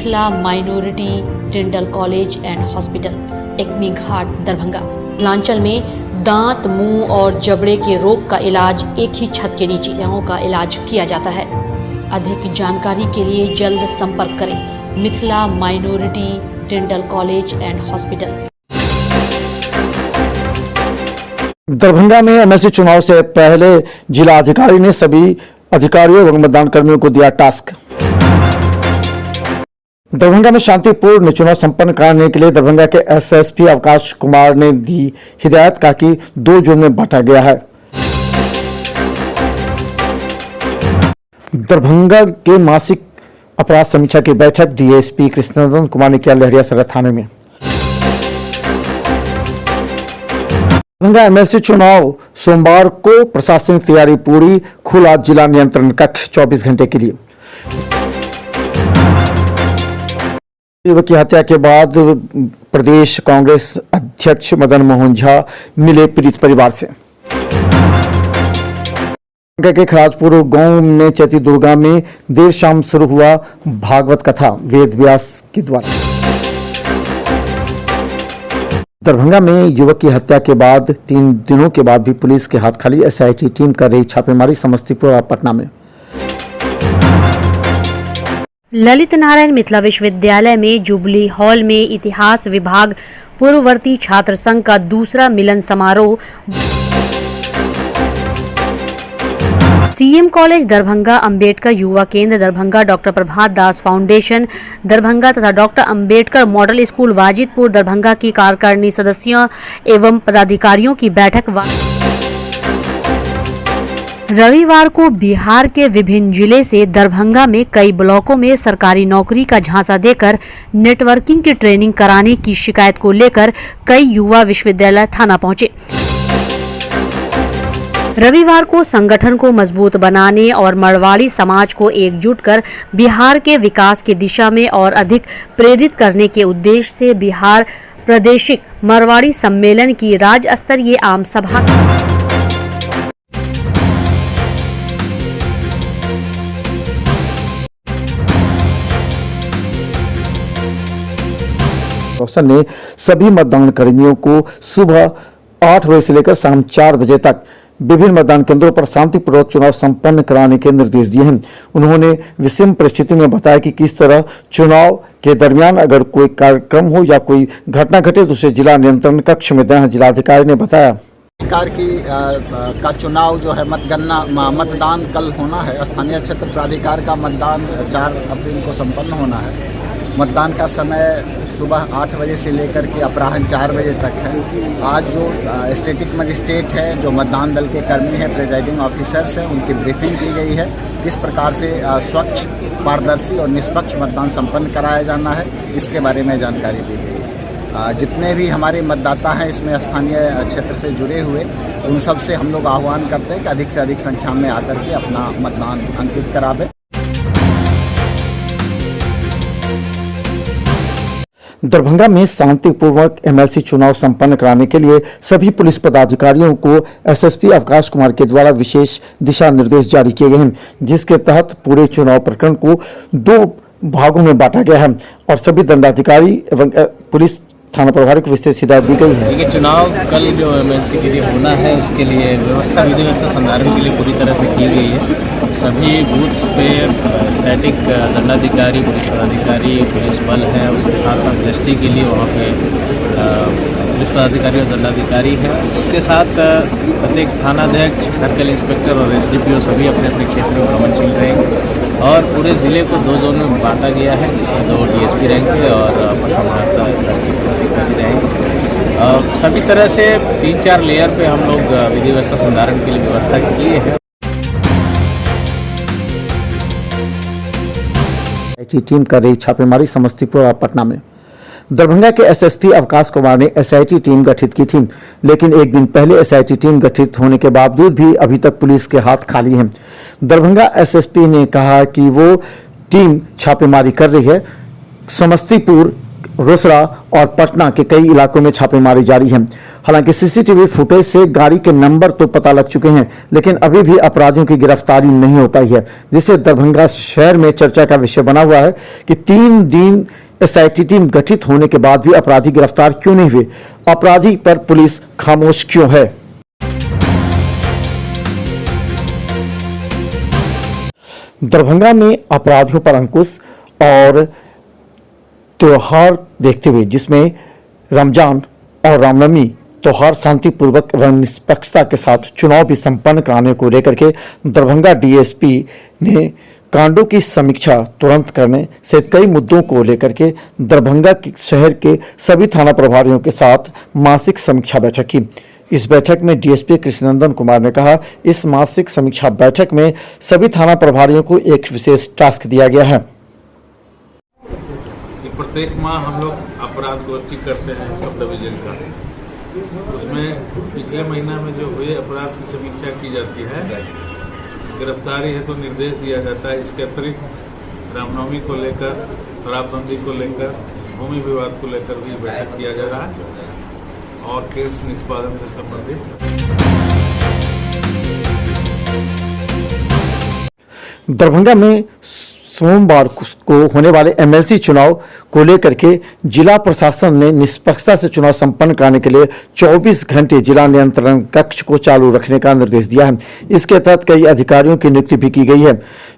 Mithila minority dental college and hospital, Ekmi Ghat, Darbhanga. Mithilanchal में दांत, मुंह और जबड़े के रोग का इलाज एक ही छत के नीचे रोगों का इलाज किया जाता है। अधिक जानकारी के लिए जल्द संपर्क करें Mithila minority dental college and hospital. Darbhanga में एमएलसी चुनाव से पहले जिला अधिकारी ने सभी अधिकारियों एवं मतदान कर्मियों को दिया टास्क। दरभंगा में शांतिपूर्ण चुनाव संपन्न कराने के लिए दरभंगा के एसएसपी अवकाश कुमार ने दी हिदायत, कहा कि 2 जोन में बांटा गया है। दरभंगा के मासिक अपराध समीक्षा की बैठक डीएसपी कृष्णनंदन कुमार ने किया लहरिया सदर थाने में। दरभंगा एमएलसी चुनाव सोमवार को प्रशासनिक तैयारी पूरी, खुला जिला नियंत्रण कक्ष 24 घंटे के लिए। युवक की हत्या के बाद प्रदेश कांग्रेस अध्यक्ष मदन मोहन झा मिले पीड़ित परिवार से। के खराजपुर गांव में चैती दुर्गा में देर शाम शुरू हुआ भागवत कथा वेद व्यास के द्वारा। दरभंगा में युवक की हत्या के बाद 3 दिनों के बाद भी पुलिस के हाथ खाली, एसआईटी टीम कर रही छापेमारी समस्तीपुर और पटना में। ललित नारायण मिथिला विश्वविद्यालय में जुबली हॉल में इतिहास विभाग पूर्ववर्ती छात्र संघ का दूसरा मिलन समारोह। सीएम कॉलेज दरभंगा, अंबेडकर युवा केंद्र दरभंगा, डॉक्टर प्रभात दास फाउंडेशन दरभंगा तथा doctor Ambedkar model school Wajidpur Darbhanga की कार्यकारिणी सदस्यों एवं पदाधिकारियों की बैठक। रविवार को बिहार के विभिन्न जिले से दरभंगा में कई ब्लॉकों में सरकारी नौकरी का झांसा देकर नेटवर्किंग की ट्रेनिंग कराने की शिकायत को लेकर कई युवा विश्वविद्यालय थाना पहुंचे। रविवार को संगठन को मजबूत बनाने और मरवाड़ी समाज को एकजुट कर बिहार के विकास की दिशा में और अधिक प्रेरित करने के उद्देश्य से बिहार प्रादेशिक मरवाड़ी सम्मेलन की राज्य स्तरीय आम सभा ने सभी मतदान कर्मियों को सुबह 8 बजे से लेकर शाम 4 बजे तक विभिन्न मतदान केंद्रों पर शांतिपूर्वक चुनाव संपन्न कराने के निर्देश दिए हैं। उन्होंने विषम परिस्थिति में बताया कि किस तरह चुनाव के दरमियान अगर कोई कार्यक्रम हो या कोई घटना घटे तो उसे जिला नियंत्रण कक्ष में दें। जिलाधिकारी ने बताया सरकार की का चुनाव जो है मतदान कल होना है। स्थानीय क्षेत्र प्राधिकार का मतदान 4 अप्रैल को संपन्न होना है। मतदान का समय सुबह 8 बजे से लेकर के अपराह्न 4 बजे तक है। आज जो स्टेटिक मजिस्ट्रेट है, जो मतदान दल के कर्मी हैं, प्रिजाइडिंग ऑफिसर्स हैं, उनकी ब्रीफिंग की गई है। किस प्रकार से स्वच्छ, पारदर्शी और निष्पक्ष मतदान संपन्न कराया जाना है, इसके बारे में जानकारी दी गई है। जितने भी हमारे मतदाता हैं इसमें स्थानीय क्षेत्र से जुड़े हुए, उन सब से हम लोग आह्वान करते हैं कि अधिक से अधिक संख्या में आकर के अपना मतदान अंकित करावें। दरभंगा में शांतिपूर्वक एमएलसी चुनाव संपन्न कराने के लिए सभी पुलिस पदाधिकारियों को एसएसपी अवकाश कुमार के द्वारा विशेष दिशा निर्देश जारी किए गए हैं, जिसके तहत पूरे चुनाव प्रकरण को 2 भागों में बांटा गया है और सभी दंडाधिकारी एवं पुलिस थाना प्रभारी को विशेष हिदायत दी गई है। देखिए, चुनाव कल जो एमएलसी के लिए होना है उसके लिए विधि व्यवस्था संधारण के लिए पूरी तरह से की गई है। सभी बूथ्स पे स्टैटिक दंडाधिकारी, पुलिस पदाधिकारी, पुलिस बल है, उसके साथ साथ दृष्टि के लिए वहाँ पे पुलिस पदाधिकारी और दंडाधिकारी हैं। उसके साथ प्रत्येक थानाध्यक्ष, सर्कल इंस्पेक्टर और एसडीपीओ सभी अपने अपने क्षेत्र में भ्रमणशील रहेंगे और पूरे ज़िले को 2 जोन में बांटा गया है, जिसमें 2 डीएसपी रहेंगे और पशुपालन स्तर के पदाधिकारी रहेंगे। सभी तरह से 3-4 लेयर पे हम लोग विधि व्यवस्था संधारण के लिए व्यवस्था किए हैं। टीम कर रही छापेमारी समस्तीपुर और पटना में। दरभंगा के एसएसपी अवकाश कुमार ने एसआईटी टीम गठित की थी, लेकिन एक दिन पहले एसआईटी टीम गठित होने के बावजूद भी अभी तक पुलिस के हाथ खाली हैं। दरभंगा एसएसपी ने कहा कि वो टीम छापेमारी कर रही है। समस्तीपुर रोसड़ा और पटना के कई इलाकों में छापेमारी जारी है। हालांकि सीसीटीवी फुटेज से गाड़ी के नंबर तो पता लग चुके हैं, लेकिन अभी भी अपराधियों की गिरफ्तारी नहीं हो पाई है, जिससे दरभंगा शहर में चर्चा का विषय बना हुआ है कि 3 दिन एसआईटी टीम गठित होने के बाद भी अपराधी गिरफ्तार क्यों नहीं हुए, अपराधी पर पुलिस खामोश क्यों है। दरभंगा में अपराधियों पर अंकुश और त्योहार देखते हुए, जिसमें रमजान और रामनवमी त्योहार शांतिपूर्वक एवं निष्पक्षता के साथ चुनाव भी संपन्न कराने को लेकर के दरभंगा डीएसपी ने कांडों की समीक्षा तुरंत करने से कई मुद्दों को लेकर के दरभंगा शहर के सभी थाना प्रभारियों के साथ मासिक समीक्षा बैठक की। इस बैठक में डीएसपी कृष्णनंदन कुमार ने कहा, इस मासिक समीक्षा बैठक में सभी थाना प्रभारियों को एक विशेष टास्क दिया गया है। प्रत्येक माह हम लोग अपराध गोष्ठी करते हैं सब डिवीजन का। उसमें पिछले महीना में जो हुए अपराध की समीक्षा की जाती है, गिरफ्तारी है तो निर्देश दिया जाता है। इसके अतिरिक्त रामनवमी को लेकर, शराबबंदी को लेकर, भूमि विवाद को लेकर भी बैठक किया जा रहा है और केस निष्पादन से संबंधित। दरभंगा में सोमवार को होने वाले एमएलसी चुनाव को लेकर के जिला प्रशासन ने निष्पक्षता से चुनाव संपन्न कराने के लिए 24 घंटे जिला नियंत्रण कक्ष को चालू रखने का निर्देश दिया है। इसके तहत कई अधिकारियों की नियुक्ति भी की गई है,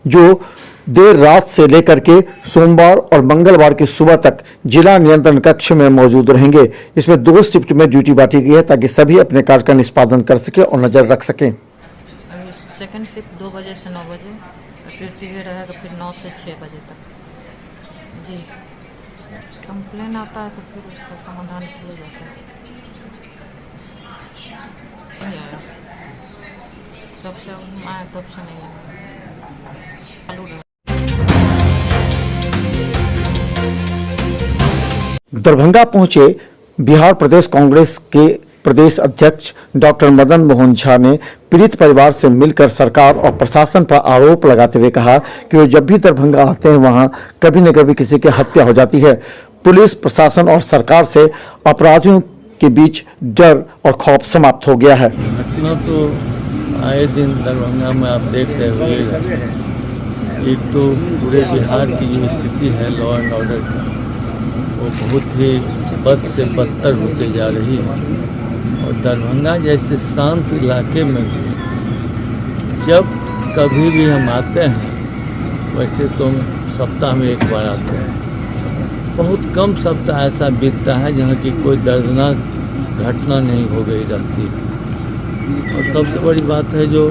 जो देर रात से लेकर के सोमवार और मंगलवार की सुबह तक जिला नियंत्रण कक्ष में मौजूद रहेंगे। इसमें 2 शिफ्ट में ड्यूटी बांटी गई है ताकि सभी अपने कार्य का निष्पादन कर सके और नजर रख सकें। सेकंड शिफ्ट 2 बजे से 9 बजे, फिर ये रहेगा फिर 9 से 6 बजे तक। जी, कंप्लेन आता है तो फिर उसका समाधान किया जाता है। नहीं आया, जब से आया तब से नहीं आया, चालू रहा। दरभंगा पहुंचे बिहार प्रदेश कांग्रेस के प्रदेश अध्यक्ष डॉक्टर मदन मोहन झा ने पीड़ित परिवार से मिलकर सरकार और प्रशासन पर आरोप लगाते हुए कहा कि वो जब भी दरभंगा आते हैं वहां कभी न कभी किसी की हत्या हो जाती है। पुलिस प्रशासन और सरकार से अपराधियों के बीच डर और खौफ समाप्त हो गया है। घटना तो आए दिन दरभंगा में आप देख रहे हुए, एक तो पूरे बिहार की जो स्थिति है लॉ एंड ऑर्डर की, वो बहुत ही बद से बदतर होते जा रही है। और दरभंगा जैसे शांत इलाके में भी जब कभी भी हम आते हैं, वैसे तो सप्ताह में एक बार आते हैं, बहुत कम सप्ताह ऐसा बीतता है जहाँ की कोई दर्दनाक घटना नहीं हो गई रहती। और सबसे बड़ी बात है, जो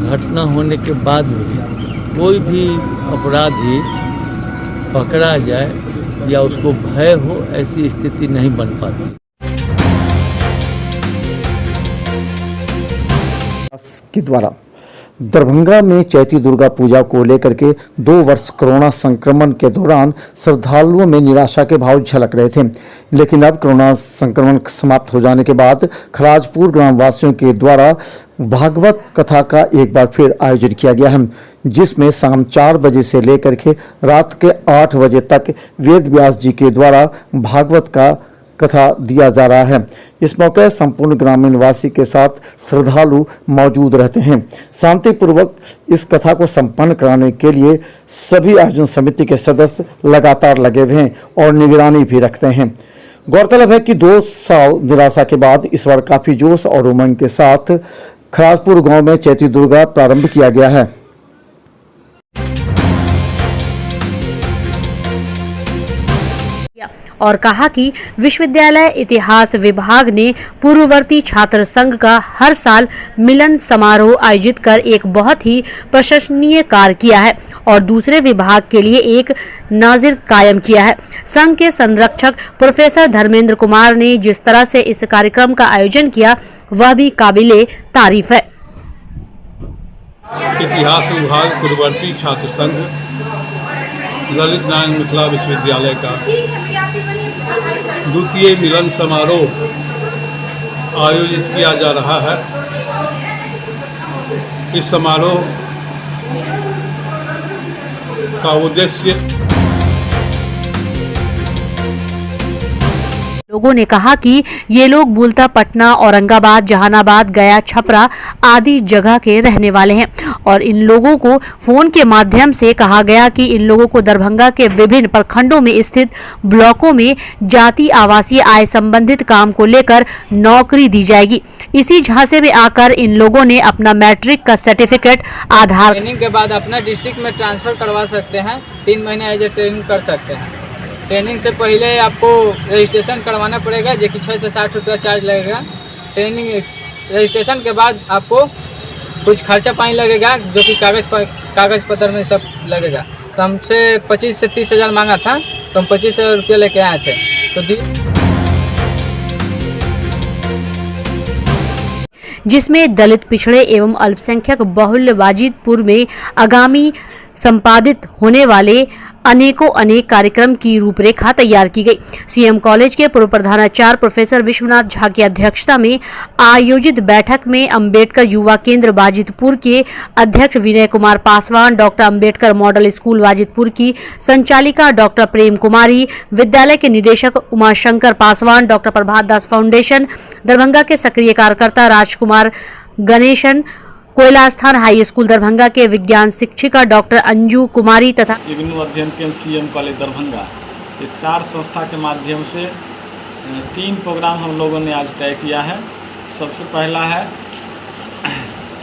घटना होने के बाद भी कोई भी अपराधी पकड़ा जाए या उसको भय हो, ऐसी स्थिति नहीं बन पाती। के द्वारा दरभंगा में चैती दुर्गा पूजा को लेकर के 2 वर्ष कोरोना संक्रमण के दौरान श्रद्धालुओं में निराशा के भाव झलक रहे थे, लेकिन अब कोरोना संक्रमण समाप्त हो जाने के बाद खराजपुर ग्रामवासियों के द्वारा भागवत कथा का एक बार फिर आयोजन किया गया है, जिसमें शाम 4 बजे से लेकर के रात के 8 बजे तक वेद व्यास जी के द्वारा भागवत का कथा दिया जा रहा है। इस मौके संपूर्ण ग्रामीण वासी के साथ श्रद्धालु मौजूद रहते हैं। शांतिपूर्वक इस कथा को संपन्न कराने के लिए सभी आयोजन समिति के सदस्य लगातार लगे हुए हैं और निगरानी भी रखते हैं। गौरतलब है कि 2 साल निराशा के बाद इस बार काफी जोश और उमंग के साथ खराजपुर गांव में चैती दुर्गा प्रारंभ किया गया है। और कहा कि विश्वविद्यालय इतिहास विभाग ने पूर्ववर्ती छात्र संघ का हर साल मिलन समारोह आयोजित कर एक बहुत ही प्रशंसनीय कार्य किया है और दूसरे विभाग के लिए एक नाजिर कायम किया है। संघ के संरक्षक प्रोफेसर धर्मेंद्र कुमार ने जिस तरह से इस कार्यक्रम का आयोजन किया, वह भी काबिले तारीफ है। इतिहास विभाग पूर्ववर्ती छात्र संघ ललित नारायण मिथिला विश्वविद्यालय का 2य मिलन समारोह आयोजित किया जा रहा है। इस समारोह का उद्देश्य लोगों ने कहा कि ये लोग मूलतः पटना, औरंगाबाद, जहानाबाद, गया, छपरा आदि जगह के रहने वाले हैं और इन लोगों को फोन के माध्यम से कहा गया कि इन लोगों को दरभंगा के विभिन्न प्रखंडों में स्थित ब्लॉकों में जाति आवासीय आय संबंधित काम को लेकर नौकरी दी जाएगी। इसी झांसे में आकर इन लोगों ने अपना मैट्रिक का सर्टिफिकेट, आधार ट्रेनिंग के बाद अपना डिस्ट्रिक्ट में ट्रांसफ़र करवा सकते हैं। 3 महीने एज ए ट्रेनिंग कर सकते हैं। ट्रेनिंग से पहले आपको रजिस्ट्रेशन करवाना पड़ेगा, जो कि 6 से 60 रुपया चार्ज लगेगा। ट्रेनिंग रजिस्ट्रेशन के बाद आपको कुछ खर्चा पानी लगेगा, जो कि कागज़ पत्र में सब लगेगा। तो हमसे 25 से 30 हज़ार मांगा था, तो हम 25 रुपया लेके आए थे। तो जिसमें दलित, पिछड़े एवं अल्पसंख्यक बहुल्य वाजिदपुर में आगामी संपादित होने वाले अनेक कार्यक्रम की रूपरेखा तैयार की गई। सीएम कॉलेज के पूर्व प्रधानाचार्य प्रोफेसर विश्वनाथ झा की अध्यक्षता में आयोजित बैठक में अंबेडकर युवा केंद्र वाजिदपुर के अध्यक्ष Vinay Kumar Paswan, doctor Ambedkar model school Wajidpur की संचालिका डॉक्टर प्रेम कुमारी, विद्यालय के निदेशक उमाशंकर पासवान, डॉक्टर प्रभात दास फाउंडेशन दरभंगा के सक्रिय कार्यकर्ता राजकुमार गणेशन, कोयला स्थान हाई स्कूल दरभंगा के विज्ञान शिक्षिका डॉक्टर अंजू कुमारी तथा इग्नू अध्ययन केंद्र सीएम कॉलेज दरभंगा, ये 4 संस्था के माध्यम से 3 प्रोग्राम हम लोगों ने आज तय किया है। सबसे पहला है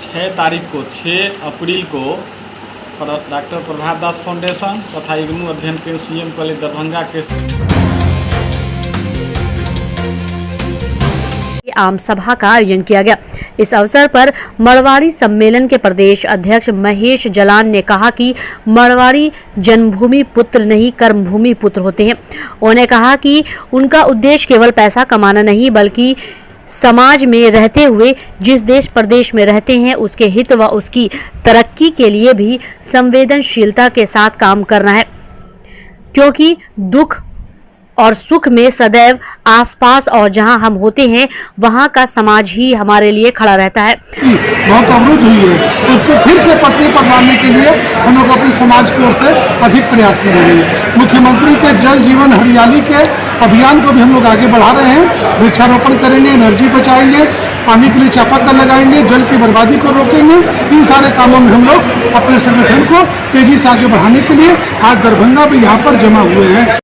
6 अप्रैल को डॉक्टर प्रभात दास फाउंडेशन तथा इग्नू अध्ययन केंद्र सीएम कॉलेज दरभंगा के आम सभा का आयोजन किया गया। इस अवसर पर मड़वाड़ी सम्मेलन के प्रदेश अध्यक्ष महेश जलान ने कहा कि मड़वाड़ी जन्मभूमि पुत्र नहीं कर्मभूमि पुत्र होते हैं। उन्होंने कहा कि उनका उद्देश्य केवल पैसा कमाना नहीं, बल्कि समाज में रहते हुए जिस देश प्रदेश में रहते हैं उसके हित व उसकी तरक्की के लिए भी संवेदनशीलता के साथ काम करना है, क्योंकि दुख और सुख में सदैव आसपास और जहां हम होते हैं वहां का समाज ही हमारे लिए खड़ा रहता है। बहुत अवरुद्ध हुई है, तो उसको फिर से पटरी पर लाने के लिए हम लोग अपने समाज की ओर से अधिक प्रयास करेंगे। मुख्यमंत्री के जल जीवन हरियाली के अभियान को भी हम लोग आगे बढ़ा रहे हैं। वृक्षारोपण करेंगे, एनर्जी बचाएंगे, पानी के लिए चापाकल लगाएंगे, जल की बर्बादी को रोकेंगे। इन सारे कामों में हम लोग अपने संगठन को तेजी से आगे बढ़ाने के लिए आज दरभंगा भी यहाँ पर जमा हुए हैं।